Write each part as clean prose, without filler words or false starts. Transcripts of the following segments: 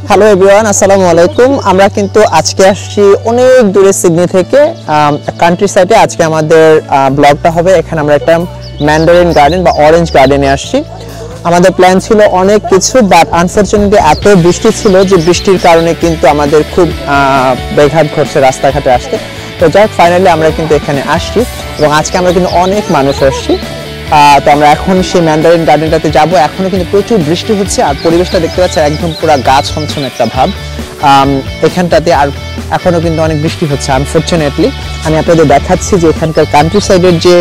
Hello everyone, আসসালামু আলাইকুম। আমরা কিন্তু আজকে আসছি অনেক দূরে সিডনি থেকে কান্ট্রি সাইডে। আজকে আমাদের ব্লগটা হবে এখানে আমরা একটা ম্যান্ডারিন গার্ডেন বা অরেঞ্জ গার্ডেনে আসছি। আমাদের প্ল্যান ছিল অনেক কিছু, বাট আনফরচুনেটলি এত বৃষ্টি ছিল যে বৃষ্টির কারণে কিন্তু আমাদের খুব ব্যাঘাত ঘটছে রাস্তাঘাটে আসতে। তো যাক, ফাইনালি আমরা কিন্তু এখানে আসছি এবং আজকে আমরা কিন্তু অনেক মানুষ আসছি। তো আমরা এখন সেই ম্যান্ডারিন গার্ডেনটাতে যাব। এখনো কিন্তু প্রচুর বৃষ্টি হচ্ছে আর পরিবেশটা দেখতে পাচ্ছি একদম পুরো গাছ ছমছম একটা ভাব এখানটাতে। আর এখনো কিন্তু অনেক বৃষ্টি হচ্ছে আনফরচুনেটলি। আমি আপনাদের দেখাচ্ছি যে এখানকার কান্ট্রি সাইডের যে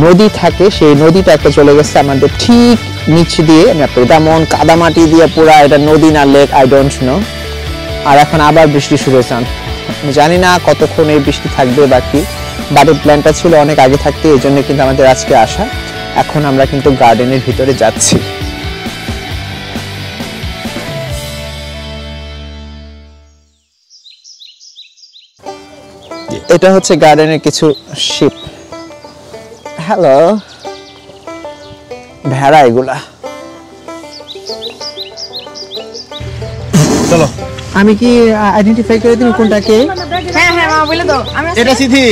নদী থাকে সেই নদীটা একটা চলে গেছে আমাদের ঠিক নিচে দিয়ে। আমি আপনাদের তেমন কাদামাটি দিয়ে পুরা এটা নদী না লেক আই ডোন্ট নো। আর এখন আবার বৃষ্টি শুরু হয়েছে। আমি জানি না কতক্ষণ এই বৃষ্টি থাকবে বা কি, বাট এই প্ল্যানটা ছিল অনেক আগে থাকতে, এই জন্য কিন্তু আমাদের আজকে আসা। এখন আমরা কিন্তু গার্ডেনের ভিতরে যাচ্ছি। এটা হচ্ছে গার্ডেনের কিছু শিপ। হ্যালো, ভেড়া এগুলা। চলো, আমি কি আইডেন্টিফাই করে দিই কোনটাকে? হ্যাঁ হ্যাঁ মা বলে দাও। আমি এটা সিথি।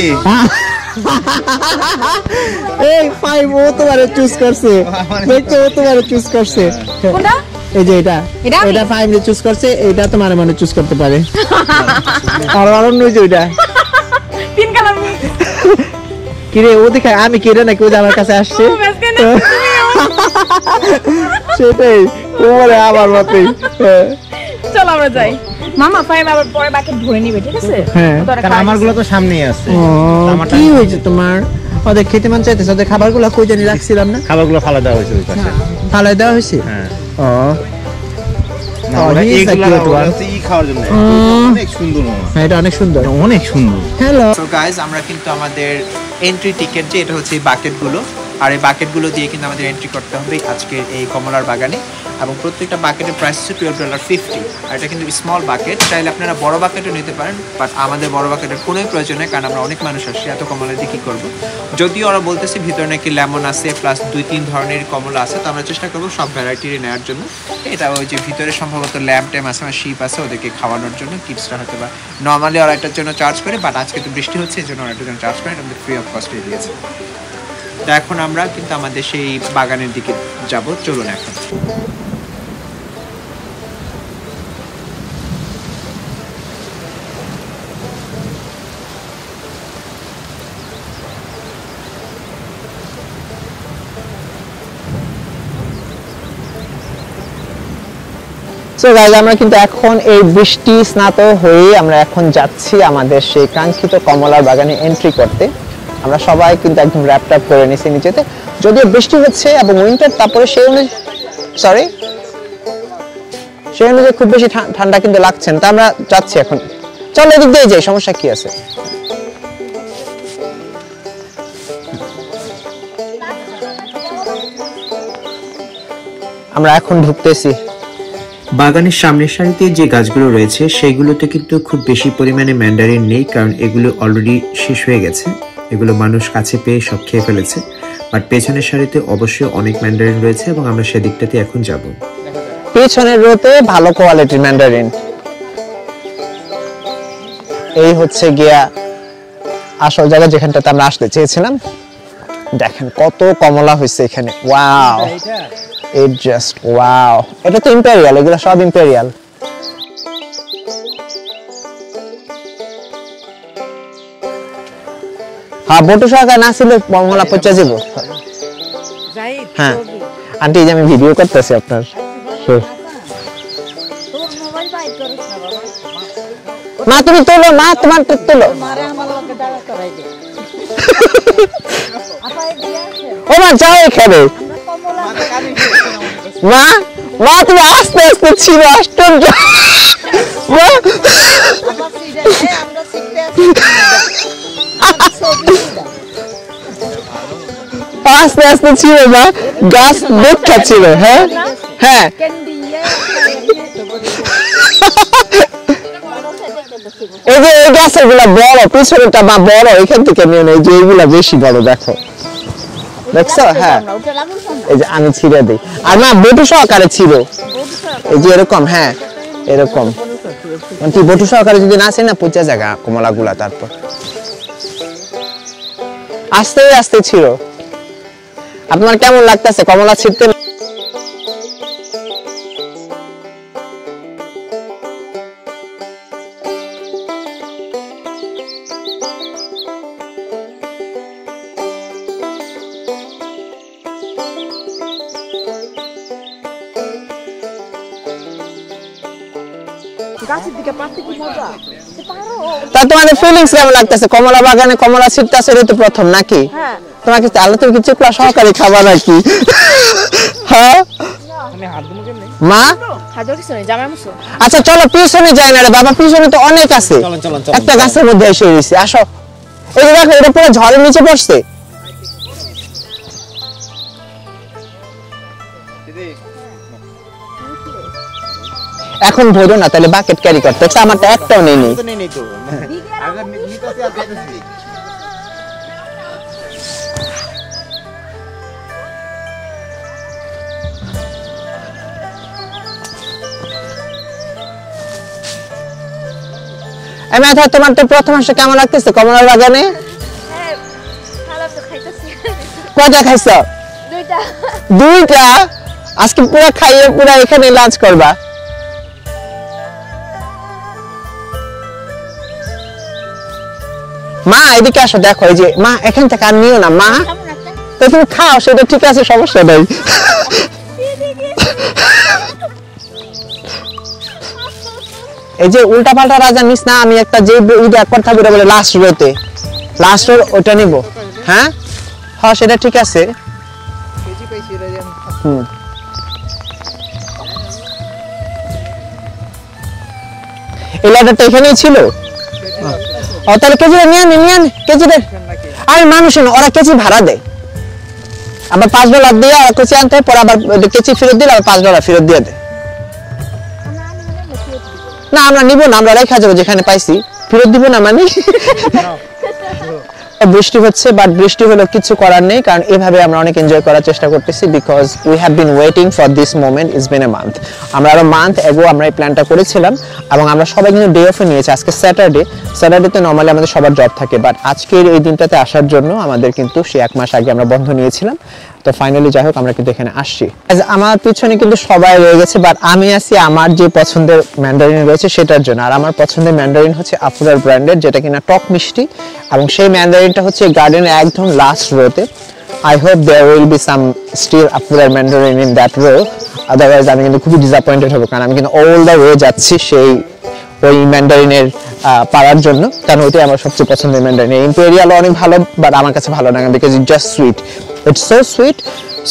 এই ফাইভ ও তোমারে চুজ করছে, দেখো ও তোমারে চুজ করছে। কোনটা? এই যে এটা এটা ফাইভ রে চুজ করছে, এটা তোমার মানে চুজ করতে পারে। আর অরণ্য যে ওইটা তিন কালার কি রে? ও দেখে আমি কি রে নাকি ও আমার কাছে আসছে সেটাই ও বলে আমার মতই। চল আমরা যাই। মামা ফাইভ আবার পরে বাকেট ধরে নিবে, ঠিক আছে? হ্যাঁ, কারণ আমারগুলো তো সামনেই আছে। কি হয়েছে তোমার? ওদের খেতে মন চাইতেছে, ওদের খাবারগুলো কই জানি রাখছিলাম না? খাবারগুলো ফালা দেওয়া হয়েছে ওই পাশে। ফালাই দেওয়া হয়েছে? হ্যাঁ। ও না, ওরা এইগুলা হচ্ছে ই খাওয়ার জন্য। অনেক সুন্দর মামা। হ্যাঁ, এটা অনেক সুন্দর, অনেক সুন্দর। হ্যালো। সো গাইস, আমরা কিন্তু আমাদের এন্ট্রি টিকেট যে এটা হচ্ছে এই বাকেটগুলো, আর এই বাকেটগুলো দিয়ে কিন্তু আমাদের এন্ট্রি করতে হবে আজকে এই কমলার বাগানে। এবং প্রত্যেকটা বাকেটের প্রাইস হচ্ছে $12.50। আর এটা কিন্তু স্মল বাকেট, চাইলে আপনারা বড় বাকেটও নিতে পারেন, বাট আমাদের বড় বাকেটের কোনো প্রয়োজন নেই, কারণ আমরা অনেক মানুষ আসছি, এত কমলা দিয়ে কী করবো। যদিও ওরা বলতেছে ভিতরে নাকি লেমন আছে প্লাস 2-3 ধরনের কমলা আছে, তো আমরা চেষ্টা করবো সব ভ্যারাইটির নেওয়ার জন্য। এটা ওই যে ভিতরে সম্ভবত ল্যাম্প ট্যাম আছে, আমার শিপ আছে, ওদেরকে খাওয়ানোর জন্য কিডসরা হতে পারে। নর্মালি ওরা এটার জন্য চার্জ করে, বাট আজকে তো বৃষ্টি হচ্ছে এই জন্য ওরা এটার জন্য চার্জ করে, এটা আমাদের ফ্রি অফ কস্টে দিয়েছে। তো এখন আমরা কিন্তু আমাদের সেই বাগানের দিকে যাব, চলুন এখন। সো গাইস, আমরা কিন্তু এখন এই বৃষ্টি স্নাত হয়ে আমরা এখন যাচ্ছি আমাদের সেই কাঙ্ক্ষিত কমলার বাগানে এন্ট্রি করতে। আমরা সবাই কিন্তু একদম র্যাপড আপ করে নিছি নিচেতে, যদিও বৃষ্টি হচ্ছে এবং উইন্টার, তারপরে সেই অনুযায়ী খুব বেশি ঠান্ডা কিন্তু লাগছে না। তা আমরা যাচ্ছি এখন। চল এদিক দিয়ে যাই, সমস্যা কি আছে? আমরা এখন ঢুকতেছি। বাগানের সামনের সারিতে যে গাছগুলো রয়েছে সেগুলোতে কিন্তু খুব বেশি পরিমাণে ম্যান্ডারিন নেই, কারণ এগুলো অলরেডি শেষ হয়ে গেছে, এগুলো মানুষ কাছে পেয়ে সব খেয়ে ফেলেছে। বাট পেছনের সারিতে অবশ্যই অনেক ম্যান্ডারিন রয়েছে এবং আমরা সেদিকটাতে এখন যাব। পেছনের রোতে ভালো কোয়ালিটির ম্যান্ডারিন। এই হচ্ছে গিয়া আসল জায়গা যেখানটাতে আমরা আসতে চেয়েছিলাম। দেখেন কত কমলা হয়েছে এখানে, ওয়াও, it just wow. এটা তো ইম্পেরিয়াল, এগুলো সব ইম্পেরিয়াল। হ্যাঁ, বটু সরকার না ছিল কমলা পচা যাব। হ্যাঁ আন্টি, যে আমি ভিডিও করতেছি আপনার। মা তুমি তোলো, মা তোমার তোলো। ও মা যাও এখানে। মা মা তুমি আস্তে আস্তে ছিল, আশ্চর্য। আস্তে আস্তে ছিল মা, গাছ দেখা ছিল। হ্যাঁ হ্যাঁ, এই যে এই গাছের গুলা বড়, পিছনেটা মা বড়, এখান থেকে নিয়ে নেই যে এইগুলা বেশি বড়। দেখো দেখছো? হ্যাঁ, এই যে আমি ছিঁড়ে দিই। আর না বটু সহকারে ছিল, এই যে এরকম। হ্যাঁ এরকম তুই বটু সহকারে যদি না আসে না পচা জায়গা কমলাগুলা তারপর আস্তে আস্তে ছিল আপনার কেমন লাগতেছে কমলা ছিটতে তা তোমাদের ফিলিংস কেমন লাগতেছে কমলা বাগানে কমলা ছিটতেছে এটা তো প্রথম নাকি তোমাকে আল্লাহ তুমি কিছু ক্লাস সহকারী খাবার নাকি হ্যাঁ মা আচ্ছা চলো পিছনে যাই না রে বাবা পিছনে তো অনেক আছে একটা গাছের মধ্যে এসে গেছি আসো এই দেখো এটা পুরো ঝড়ের নিচে পড়ছে এখন ধরো না তাহলে বাকেট ক্যারি করতে হচ্ছে আমারটা একটাও নেই তোমার তো প্রথম আসে কেমন লাগতেছে কমলার বাগানে কয়টা খাইছ দুইটা আজকে পুরো খাইয়ে পুরো এখানে লাঞ্চ করবা মা এদিকে আসো দেখো এই যে মা এখান থেকে আর নিও না মা তো তুমি খাও সেটা ঠিক আছে সমস্যা নেই এই যে উল্টা পাল্টা রাজা নিস না আমি একটা যে ওইটা একবার থাকবে বলে লাস্ট রোতে লাস্ট রো ওটা নিব হ্যাঁ হ্যাঁ সেটা ঠিক আছে এই লাডারটা এখানেই ছিল ও তাহলে কেজি নিয়ে আন কেজি দে আর মানুষ না ওরা কেজি ভাড়া দেয় আবার $5 দিয়ে আর কেজি আনতে পর আবার কেজি ফেরত দিলে আবার $5 ফেরত দিয়ে দেয় না আমরা নিব না আমরা রেখে যাবো যেখানে পাইছি ফেরত দিব না মানে বৃষ্টি হচ্ছে বাট বৃষ্টি হলো কিছু করার নেই কারণ এভাবে আমরা অনেক এনজয় করার চেষ্টা করতেছি because we have been waiting for this moment it's been a month আমরা আরো মান্থ এগো আমরা এই প্ল্যানটা করেছিলাম এবং আমরা সবাই কিন্তু ডে অফে নিয়েছি আজকে স্যাটারডেতে নরমালি আমাদের সবার জব থাকে বাট আজকের এই দিনটাতে আসার জন্য আমাদের কিন্তু সেই 1 মাস আগে আমরা বন্ধ নিয়েছিলাম তো ফাইনালি যাই হোক আমরা কিন্তু এখানে আসছি আমার পিছনে কিন্তু সবাই রয়ে গেছে বাট আমি আছি আমার যে পছন্দের ম্যান্ডারিন রয়েছে সেটার জন্য আর আমার পছন্দের ম্যান্ডারিন হচ্ছে আফুরার ব্র্যান্ডের যেটা কিনা টক মিষ্টি এবং সেই ম্যান্ডারিনটা হচ্ছে গার্ডেনের একদম লাস্ট রোতে I hope there will be some still Afourer mandarin in that row otherwise আমি কিন্তু খুবই ডিসঅ্যাপয়েন্টেড হব কারণ আমি কিন্তু অল দ্য ওয়ে যাচ্ছি সেই ওই ম্যান্ডারিনের পারার জন্য কারণ ওইটাই আমার সবচেয়ে পছন্দের ম্যান্ডারিন ইম্পেরিয়াল অনেক ভালো বাট আমার কাছে ভালো লাগে because it just sweet it's so sweet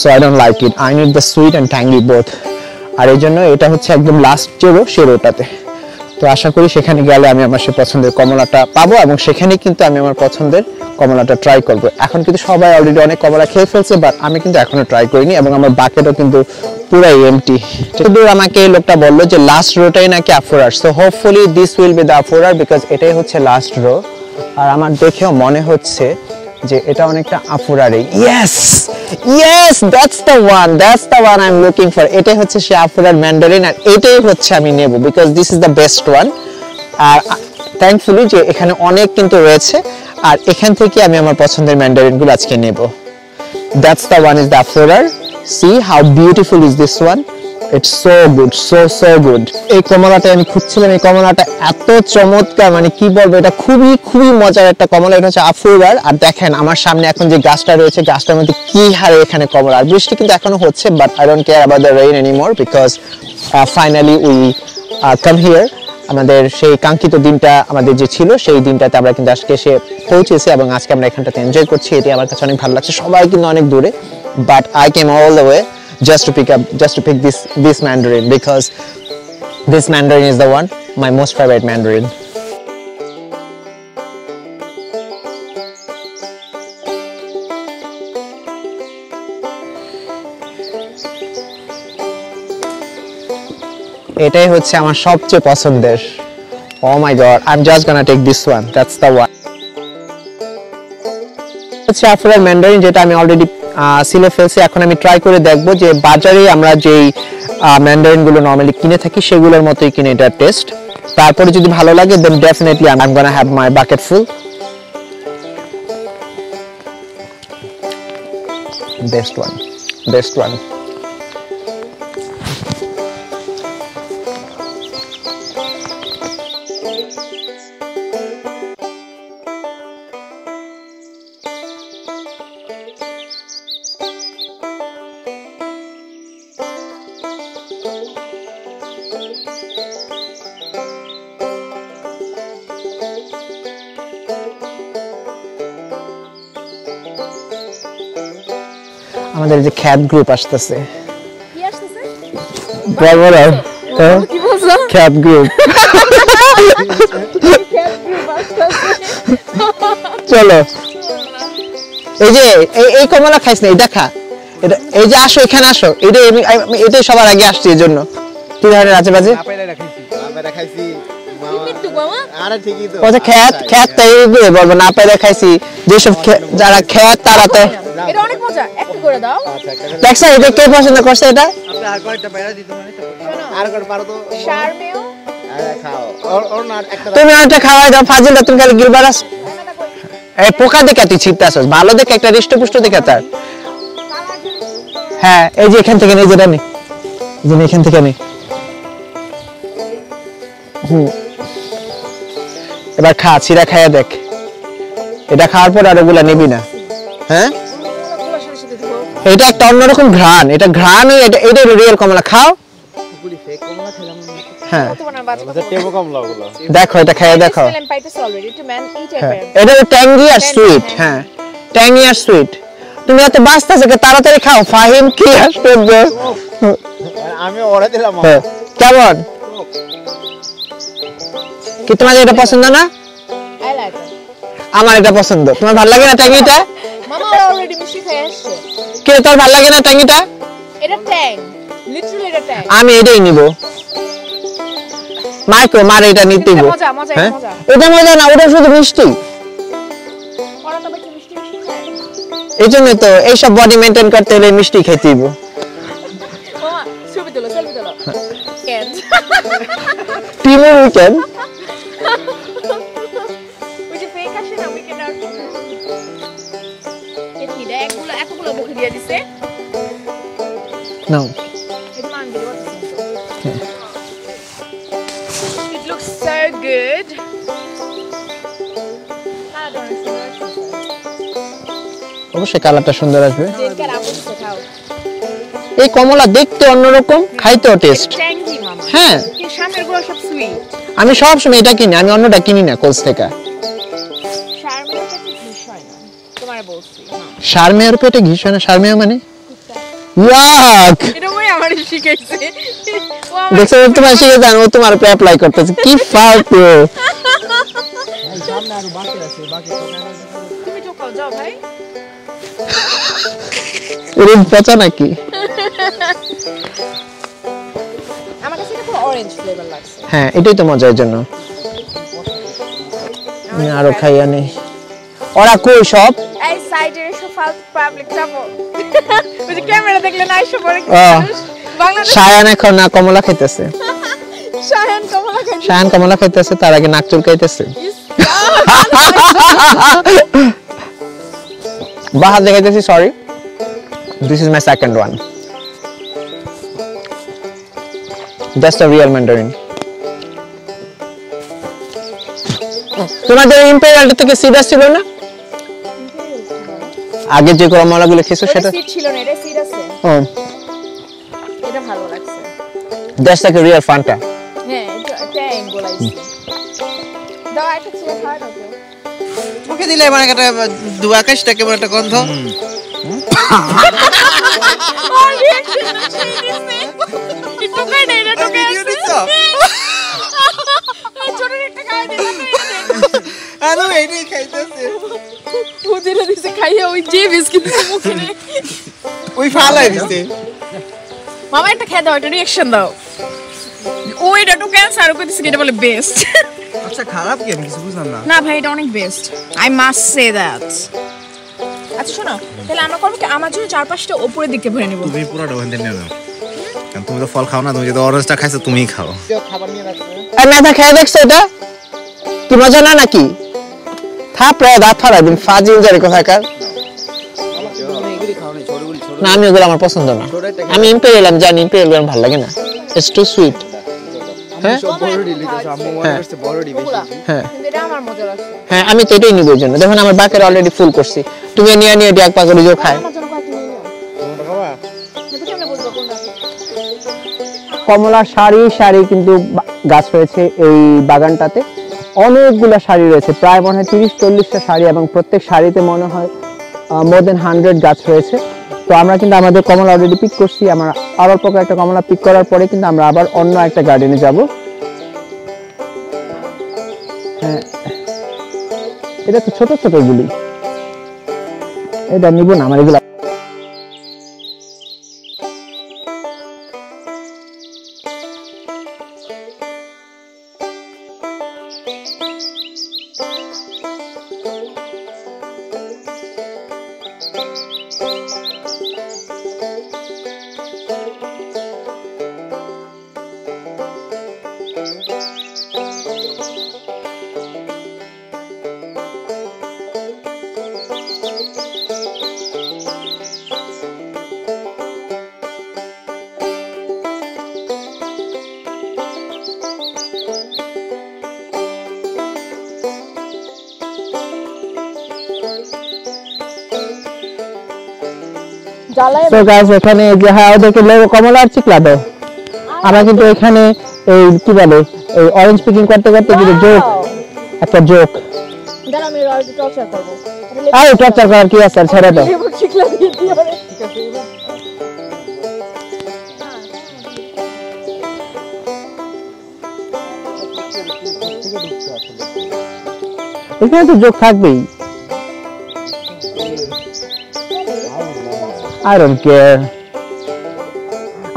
so I don't like it I need the sweet and tangy both আর এই জন্য এটা হচ্ছে একদম লাস্ট যে রো সে রোটাতে তো আশা করি সেখানে গেলে আমি আমার সেই পছন্দের কমলাটা পাবো এবং সেখানে কিন্তু আমি আমার পছন্দের কমলাটা ট্রাই করবো এখন কিন্তু সবাই অলরেডি অনেক কমলা খেয়ে ফেলছে বাট আমি কিন্তু এখনো ট্রাই করিনি এবং আমার বাকেটও কিন্তু পুরাই এমটি শুধু আমাকে এই লোকটা বললো যে লাস্ট রোটাই নাকি Afourer so hopefully this will be the Afourer because এটাই হচ্ছে লাস্ট রো আর আমার দেখেও মনে হচ্ছে যে এটা অনেকটা আফুরারই yes that's the one I am looking for এটাই হচ্ছে সেই আফুরার ম্যান্ডারিন আর এটাই হচ্ছে আমি নেব because this is the best one আর থ্যাঙ্কফুলি যে এখানে অনেক কিন্তু রয়েছে আর এখান থেকে আমি আমার পছন্দের ম্যান্ডারিনগুলো আজকে নেব that's the one is the Afourer see how beautiful is this one it's so good so good এই কমলাটা আমি খুঁজছিলাম এই কমলাটা এত চমৎকার মানে কি বলবো এটা খুবই মজার একটা কমলা এটা হচ্ছে আফুরার আর দেখেন আমার সামনে এখন যে গাছটা রয়েছে গাছটার মধ্যে কি হারে এখানে কমলা আর বৃষ্টি কিন্তু এখনো হচ্ছে but I don't care about the rain anymore because finally we come here আমাদের সেই কাঙ্ক্ষিত দিনটা আমাদের যে ছিল সেই দিনটাতে আমরা কিন্তু আজকে এসে পৌঁছেছি এবং আজকে আমরা এখানটাতে এনজয় করছি এটি আমার কাছে অনেক ভালো লাগছে সবাই কিন্তু অনেক দূরে but I came all the way just to pick this mandarin because this mandarin is the one my most favorite mandarin এটাই হচ্ছে আমার সবচেয়ে পছন্দের oh my god I'm just gonna take this one that's the one হচ্ছে আফুরার Mandarin যেটা আমি already সিলে ফেলছি এখন আমি ট্রাই করে দেখব যে বাজারে আমরা যেই ম্যান্ডারিন গুলো নরমালি কিনে থাকি সেগুলোর মতোই কিনে এটা টেস্ট। তারপরে যদি ভালো লাগে then definitely I am gonna have my bucket full. Best one. আমাদের যে খ্যাত গ্রুপ আসতেছে, কি আসতেছে? বড় কি বলছো? খ্যাত গ্রুপ। চলো এই যে এই কমলা খাইস না, এটা খা, এটা এই যে আসো এখানে আসো, এটাই সবার আগে আসছে এই জন্য। কি ধরনের আছে বাজে খ্যাত তাই বলবো না পাইলে খাইছি, যেসব যারা খ্যাত তারা তো এটা অনেক মজা, একটা করে দাও। দেখছো এটা কে পছন্দ করছে এটা? আপনি আর কয়টা বাইরে দিতে মানে আর কয়টা পারো তো শারমেও খাও ওর না একটা তুমি একটা খাওয়াই দাও ফাজিলটা, তুমি খালি গিলবারাস এই পোকা দেখে তুই ছিটতাছস, ভালো দেখে একটা হৃষ্টপুষ্ট দেখে তার। হ্যাঁ এই যে এখান থেকে নে, যেটা নে, এই যে এখান থেকে নে। এবার খা, ছিড়া খাইয়া দেখ, এটা খাওয়ার পর আর ওগুলা নিবি না। হ্যাঁ এটা একটা অন্যরকম ঘ্রাণ, এটা ঘ্রাণ, এটা রিয়েল কমলা। খাও। হ্যাঁ টেবো কমলা ওগুলো দেখো, এটা খাইয়া দেখো। হ্যাঁ এটা ট্যাঙ্গি আর সুইট। হ্যাঁ ট্যাঙ্গি আর সুইট। তুমি এত বাস্তাছে তাড়াতাড়ি খাও। ফাহিম কি আশ্চর্য, আমি অর্ডার দিলাম। কেমন কি তোমার এটা পছন্দ না? আই লাইক আমার এটা পছন্দ। তোমার ভালো লাগে না ট্যাঙ্গিটা? মামা অলরেডি মিষ্টি খেয়ে আসছে। কে তোর ভালো লাগে না ট্যাঙ্গিটা? এটা ট্যাং, লিটারালি এটা ট্যাং। আমি এটাই নিব। মাইকো মার এটা নিতেই গো। মজা মজা হ্যাঁ মজা। এটা মজা না, ওটা শুধু মিষ্টি। ওরা তো বেশি মিষ্টি মিষ্টি খায়। এই জন্য তো এইসব বডি মেইনটেইন করতে হলে মিষ্টি খাইতে হইব। মামা ছবি তোলো কেন টিমের উইকেন্ড ওই যে ফেক আসে না উইকেন্ড আর কি দেখ এতগুলো মুখে দিয়ে দিছে নাও। এটা মান দিতে পারতেছি। It looks so good. অবশ্যই কালারটা সুন্দর আসবে। জেনকার আপু খাও। এই কমলা দেখতে অন্যরকম, খাইতেও টেস্ট। ট্যাঙ্গি মামা। হ্যাঁ কি সামনের গুলো সব সুইট। আমি সব সময় এটা কিনি, আমি অন্যটা কিনি না কোলস থেকে। শারমিয়াটা কি ঘিস হয় না তোমারে বলছি। শারমিয়ার পেটে ঘিস হয় না? শারমিয়া মানে ইয়াক, এটা ওই আমারে শিখাইছে। দেখছো তোমার শিখে জানো, ও তোমার উপরে অ্যাপ্লাই করতেছে। কি ফালতু। সামনে আরো বাকি আছে, বাকি তুমি তো খাও যাও ভাই। এরকম পচা নাকি? আমার কাছে এটা পুরো অরেঞ্জ ফ্লেভার লাগছে। হ্যাঁ এটাই তো মজার জন্য। আমি আরো খাইয়া নেই। ওরা কই সব? এই সাইডের সব ফালতু পাবলিক যাবো। ওই যে ক্যামেরা দেখলে না এসব পরে বাংলাদেশ। শায়ান এখন না কমলা খাইতেছে। শায়ান কমলা খাই। শায়ান কমলা খাইতেছে, তার আগে নাক চুলকাইতেছে। বাহার দেখাইতেছি, sorry. This is my second one. Just a real mandarin. তোমাদের ইম্পেরিয়ালটা থেকে সিডাস ছিল না? আগে যে কমলাগুলো খেয়েছো সেটা সিড ছিল না, এটা সিড আছে। ও এটা ভালো লাগছে। That's like a real Fanta. হ্যাঁ এটা ট্যাং বলাইছে। দাও একটা ছিল খাওয়া দাও। মুখে দিলে মানে একটা দু আকাশটা কেমন একটা গন্ধ। আর রিঅ্যাকশন সেই দিছে। একটু খাই না, এটা টোকে আছে। ছোট একটা খাই দে না। আরে এইটাই খাইতেছে। ওদের দিছে খাইয়া ওই যে বিস্কিট মুখে নে। ওই ফালাই দিছে। মামা একটা খেয়ে দাও, একটা রিঅ্যাকশন দাও। ওইটা টোকে আছে আর ওকে দিছে এটা বলে বেস্ট। আচ্ছা খারাপ কি, আমি কিছু বুঝলাম না। না ভাই এটা অনেক best, I must say that. আচ্ছা শোনো, তাহলে আমরা করব কি, আমার জন্য 4-5টা উপরের দিকে ভরে নেব। তুমি পুরোটা ওখান থেকে নাও। তুমি তো ফল খাও না, তুমি যদি অরেঞ্জটা খাইছো তুমিই খাও। আর না খেয়ে দেখছো এটা কি মজা না নাকি? থাপড়ে দাঁত ফাড়াবেন ফাজি উজারে কোথাকার। না আমি ওগুলো আমার পছন্দ না, আমি ইম্পেরিয়াল জানি, ইম্পেরিয়াল ভালো লাগে না, ইটস টু সুইট। হ্যাঁ হ্যাঁ আমি তো এটাই নিব, জন্য দেখুন আমার বাকের অলরেডি ফুল করছি, তুমি নিয়ে নিয়ে এক পাক করে যে খায়। কমলা সারি সারি কিন্তু গাছ রয়েছে এই বাগানটাতে, অনেকগুলো শাড়ি রয়েছে, প্রায় মনে হয় 30-40টা শাড়ি, এবং প্রত্যেক শাড়িতে মনে হয় মোর দেন 100 গাছ রয়েছে। তো আমরা কিন্তু আমাদের কমলা অলরেডি পিক করছি, আমরা অল্প কয়েকটা কমলা পিক করার পরে কিন্তু আমরা আবার অন্য একটা গার্ডেনে যাব। হ্যাঁ এটা তো ছোট ছোট গুলি, এটা নিব না আমার এগুলা। সো গাইস এখানে যে হ্যাঁ ওদেরকে লেবু কমলা আর চিকলা দাও। আমরা কিন্তু এখানে এই কি বলে এই অরেঞ্জ পিকিং করতে করতে কিন্তু জোক একটা জোক দাঁড়া আমি আর টর্চার করব। আরে টর্চার করার কি আছে, ছেড়ে দাও। লেবু চিকলা দিয়ে দিও রে, ঠিক আছে। এখানে তো জোক থাকবেই, I don't care,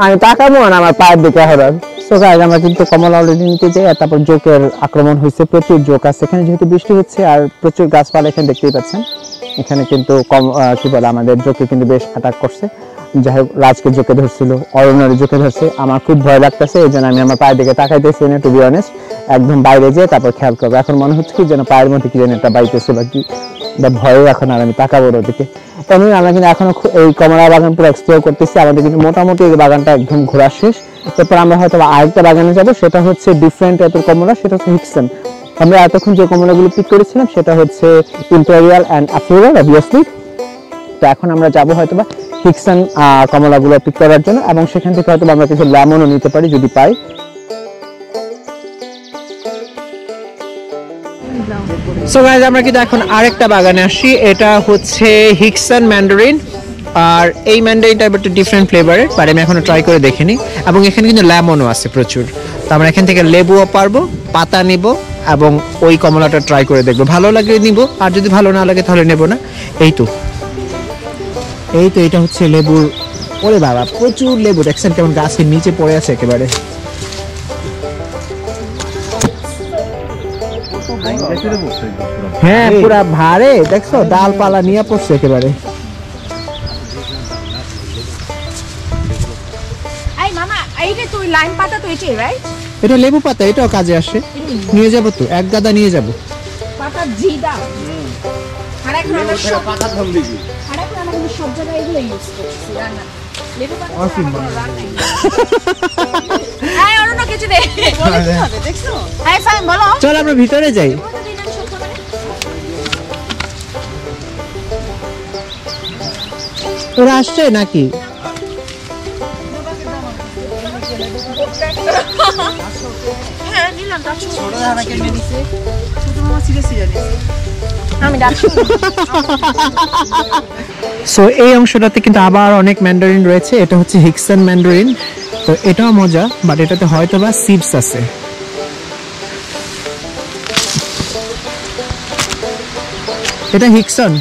আমি তাকাবো না আমার পায়ের দিকে হরার। সো গাইস আমরা কিন্তু কমলা অলরেডি নিতে যাই, আর তারপর জোকের আক্রমণ হয়েছে, প্রচুর জোক আছে এখানে, যেহেতু বৃষ্টি হচ্ছে আর প্রচুর গাছপালা এখানে দেখতেই পাচ্ছেন। এখানে কিন্তু কি বলে আমাদের জোকে কিন্তু বেশ অ্যাটাক করছে, যাই হোক রাজকে জোকে ধরছিল, অরণ্যের জোকে ধরছে, আমার খুব ভয় লাগতেছে, এই জন্য আমি আমার পায়ের দিকে তাকাইতেছি না, টু বি অনেস্ট। একদম বাইরে যেয়ে তারপর খেয়াল করবো, এখন মনে হচ্ছে কি যেন পায়ের মধ্যে কি যেন একটা বাইতেছে বা কি, ভয়ে এখন আর আমি তাকাবো ওদিকে। এমনি আমরা কিন্তু এখনো এই কমলা বাগান পুরো এক্সপ্লোর করতেছি, আমাদের কিন্তু মোটামুটি এই বাগানটা একদম ঘোরা শেষ। এরপর আমরা হয়তো আরেকটা বাগানে যাবো, সেটা হচ্ছে ডিফারেন্ট টাইপের কমলা, সেটা হচ্ছে হিক্সন। আমরা এতক্ষণ যে কমলাগুলো পিক করেছিলাম সেটা হচ্ছে ইম্পেরিয়াল অ্যান্ড অ্যাফ্লোরাল অবভিয়াসলি। তো এখন আমরা যাবো হয়তোবা হিক্সন কমলাগুলো পিক করার জন্য, এবং সেখান থেকে হয়তো আমরা কিছু লেমনও নিতে পারি যদি পাই। সো গাইস আমরা কিন্তু এখন আরেকটা বাগানে আসি, এটা হচ্ছে হিক্সন ম্যান্ডারিন, আর এই ম্যান্ডারিনটা একটু ডিফারেন্ট ফ্লেভারের, বাট আমি এখনো ট্রাই করে দেখিনি, এবং এখানে কিন্তু লেমনও আছে প্রচুর। তো আমরা এখান থেকে লেবুও পারবো, পাতা নিব, এবং ওই কমলাটা ট্রাই করে দেখবো, ভালো লাগলে নিব, আর যদি ভালো না লাগে তাহলে নেব না। এই তো এটা হচ্ছে লেবুর, ওরে বাবা প্রচুর লেবু, দেখছেন কেমন গাছের নিচে পড়ে আছে একেবারে। হ্যাঁ পুরা ভারে, দেখছো ডালপালা নিয়ে পড়ছে একেবারে। এই মামা এইটা তুই লাইম পাতা তো এটাই রাইট? এটা লেবু পাতা, এটাও কাজে আসে, নিয়ে যাব তো, এক গাদা নিয়ে যাব। পাতা জি দাও। আর এখন আমরা সব পাতা ধম দিবি। আর এখন আমরা কিন্তু সব জায়গায় এগুলো ইউজ করছি রান্না। লেবু পাতা আমরা রান্না। এই অরুণ কিছু দে। বলে কি হবে দেখছো? এই ফাইন বলো। চল আমরা ভিতরে যাই। তোরা আসছে নাকি? হ্যাঁ নিলাম, ডাকছো ছোট দানা কেমনে দিছে, ছোট মামা সিরিয়াসলি জানিস আমি ডাকছি। সো এই অংশটাতে কিন্তু আবার অনেক ম্যান্ডারিন রয়েছে, এটা হচ্ছে হিক্সন ম্যান্ডারিন। তো এটাও মজা, বাট এটাতে হয়তো বা সিডস আছে। এটা হিক্সন।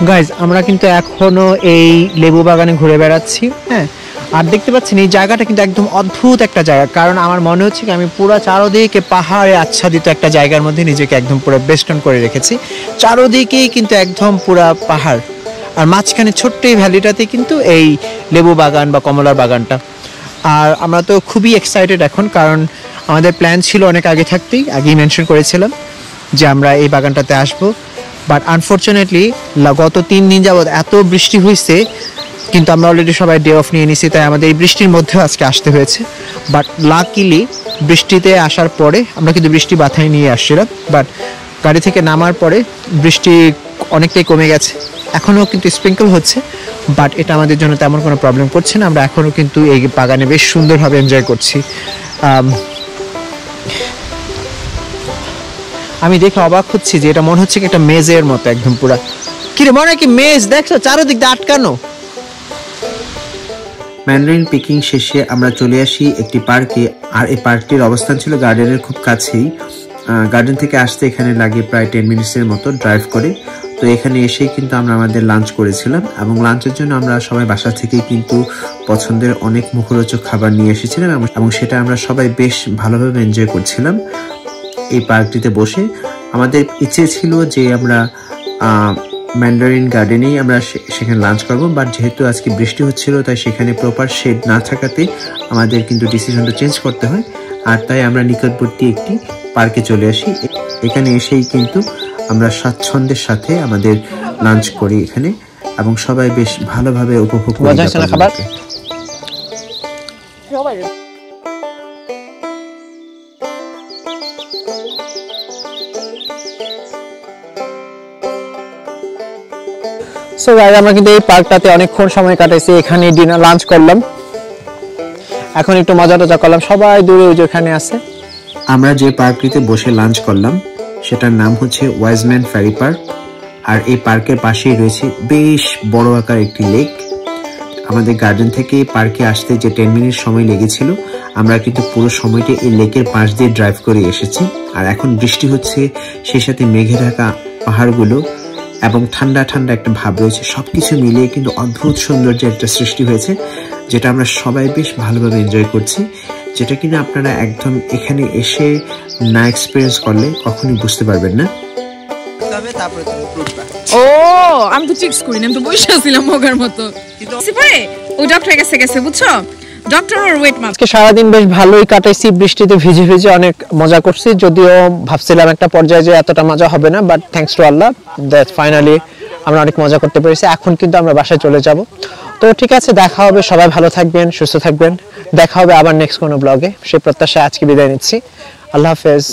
গাইজ আমরা কিন্তু এখনো এই লেবু বাগানে ঘুরে বেড়াচ্ছি, হ্যাঁ, আর দেখতে পাচ্ছেন এই জায়গাটা কিন্তু একদম অদ্ভুত একটা জায়গা, কারণ আমার মনে হচ্ছে কি আমি পুরো চারদিকে পাহাড়ে আচ্ছাদিত একটা জায়গার মধ্যে নিজেকে একদম পুরো বেষ্টন করে রেখেছি। চারদিকেই কিন্তু একদম পুরো পাহাড়, আর মাঝখানে ছোট্ট এই ভ্যালিটাতে কিন্তু এই লেবু বাগান বা কমলার বাগানটা। আর আমরা তো খুবই এক্সাইটেড এখন, কারণ আমাদের প্ল্যান ছিল অনেক আগেই মেনশন করেছিলাম যে আমরা এই বাগানটাতে আসবো। বাট আনফর্চুনেটলি গত 3 দিন যাবৎ এত বৃষ্টি হয়েছে, কিন্তু আমরা অলরেডি সবাই ডে অফ নিয়ে নিছি, তাই আমাদের এই বৃষ্টির মধ্যেও আজকে আসতে হয়েছে। বাট লাকিলি বৃষ্টিতে আসার পরে আমরা কিন্তু বৃষ্টি বাধাই নিয়ে আসছিলাম, বাট গাড়ি থেকে নামার পরে বৃষ্টি অনেকটাই কমে গেছে। এখনও কিন্তু স্প্রিঙ্কল হচ্ছে, বাট এটা আমাদের জন্য তেমন কোনো প্রবলেম করছে না। আমরা এখনও কিন্তু এই বাগানে বেশ সুন্দরভাবে এনজয় করছি। আমি দেখে অবাক হচ্ছি যে এটা মনে হচ্ছে কি একটা মেজের মতো, একদম পুরা কিরে মনে কি মেজ দেখছো চারোদিক দিয়ে আটকানো। ম্যান্ডারিন পিকিং শেষে আমরা চলে আসি একটি পার্কে। আর এই পার্কটির অবস্থান ছিল গার্ডেনের খুব কাছেই। গার্ডেন থেকে আসতে এখানে লাগে প্রায় 10 মিনিটসের মতো ড্রাইভ করে। তো এখানে এসেই কিন্তু আমরা আমাদের লাঞ্চ করেছিলাম, এবং লাঞ্চের জন্য আমরা সবাই বাসা থেকেই কিন্তু পছন্দের অনেক মুখরোচক খাবার নিয়ে এসেছিলাম, এবং সেটা আমরা সবাই বেশ ভালোভাবে এনজয় করছিলাম এই পার্কটিতে বসে। আমাদের ইচ্ছে ছিল যে আমরা ম্যান্ডারিন গার্ডেনেই আমরা সেখানে লাঞ্চ করবো, বাট যেহেতু আজকে বৃষ্টি হচ্ছিল তাই সেখানে প্রপার শেড না থাকাতে আমাদের কিন্তু ডিসিশনটা চেঞ্জ করতে হয়। আর তাই আমরা নিকটবর্তী একটি পার্কে চলে আসি। এখানে এসেই কিন্তু আমরা স্বাচ্ছন্দ্যের সাথে আমাদের লাঞ্চ করি এখানে, এবং সবাই বেশ ভালোভাবে উপভোগ করি খাবার। সো গাইস, আমরা কিন্তু এই পার্কটাতে অনেকক্ষণ সময় কাটাইছি, এখানে ডিনার লাঞ্চ করলাম, এখন একটু মজা টজা করলাম, সবাই দূরে ওইখানে আছে। আমরা যে পার্কটিতে বসে লাঞ্চ করলাম সেটার নাম হচ্ছে ওয়াইজম্যান ফেরি পার্ক। আর এই পার্কের পাশেই রয়েছে বেশ বড় আকার একটি লেক। আমাদের গার্ডেন থেকে পার্কে আসতে যে 10 মিনিট সময় লেগেছিল, আমরা কিন্তু পুরো সময়টা এই লেকের পাশ দিয়ে ড্রাইভ করে এসেছি। আর এখন বৃষ্টি হচ্ছে, সেই সাথে মেঘে ঢাকা পাহাড়গুলো এবং ঠান্ডা ঠান্ডা একটা ভাব রয়েছে। সবকিছু মিলিয়ে কিন্তু অদ্ভুত সৌন্দর্যের একটা সৃষ্টি হয়েছে, যেটা আমরা সবাই বেশ ভালোভাবে এনজয় করছি, যেটা কিনা আপনারা একদম এখানে এসে না এক্সপিরিয়েন্স করলে কখনোই বুঝতে পারবেন না। ও আমি তো চিপস করি না, আমি তো বসে আছিলাম মগার মতো। পরে ওই ডক্টর গেছে বুঝছো, ডক্টর ওর ওয়েট মাপ। আজকে সারাদিন বেশ ভালোই কাটাইছি, বৃষ্টিতে ভিজে ভিজে অনেক মজা করছি, যদিও ভাবছিলাম একটা পর্যায়ে যে এতটা মজা হবে না, but thanks to Allah that finally আমরা অনেক মজা করতে পেরেছি। এখন কিন্তু আমরা বাসায় চলে যাব। তো ঠিক আছে, দেখা হবে, সবাই ভালো থাকবেন, সুস্থ থাকবেন, দেখা হবে আবার নেক্সট কোনো ব্লগে। সেই প্রত্যাশায় আজকে বিদায় নিচ্ছি। আল্লাহ হাফেজ।